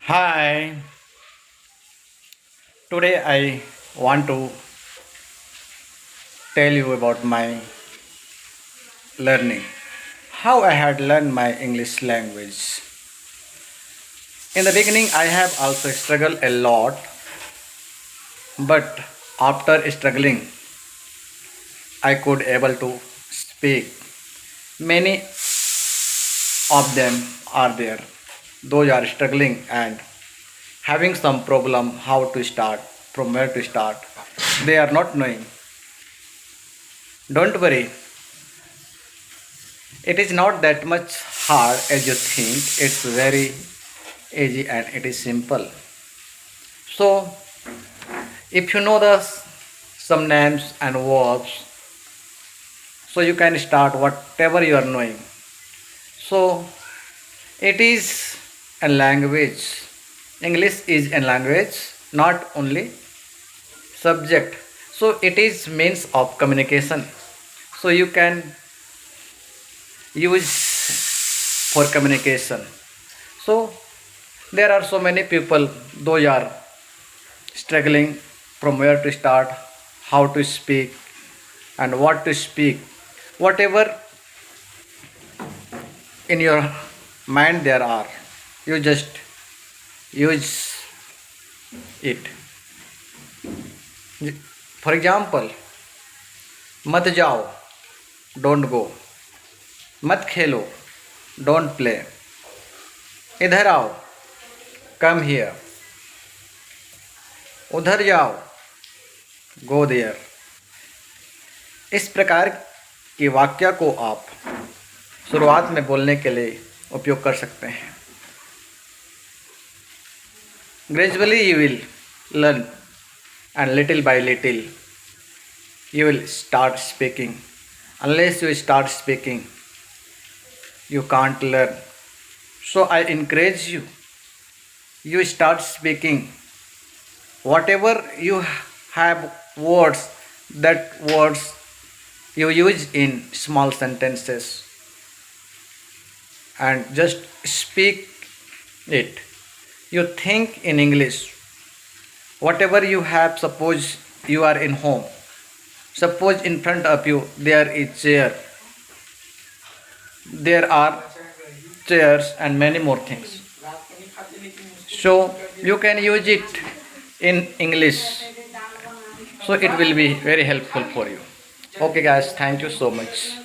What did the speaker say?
Hi, today I want to tell you about my learning. How I had learned my English language. In the beginning, I have also struggled a lot, but after struggling, I could able to speak. Many of them are there. Those are struggling and having some problem how to start, from where to start. They are not knowing. Don't worry, it is not that much hard as you think. It's very easy and it is simple. So, if you know the some names and verbs, so you can start whatever you are knowing. So, it is a language. English is a language, not only subject. So, it is means of communication. So, you can use for communication. So, there are so many people, those are struggling from where to start, how to speak, and what to speak. Whatever in your mind there are, you just use it. For example, मत जाओ, don't go. मत खेलो, don't play. इधर आओ, come here. उधर जाओ, go there. इस प्रकार की वाक्य को आप शुरुआत में बोलने के लिए उपयोग कर सकते हैं. Gradually you will learn and little by little you will start speaking. Unless you start speaking, you can't learn. So I encourage you, you start speaking. Whatever you have words, that words you use in small sentences and just speak it. You think in English. Whatever you have, suppose you are in home. Suppose in front of you there is chair. There are chairs and many more things. So you can use it in English. So it will be very helpful for you. Okay guys, thank you so much.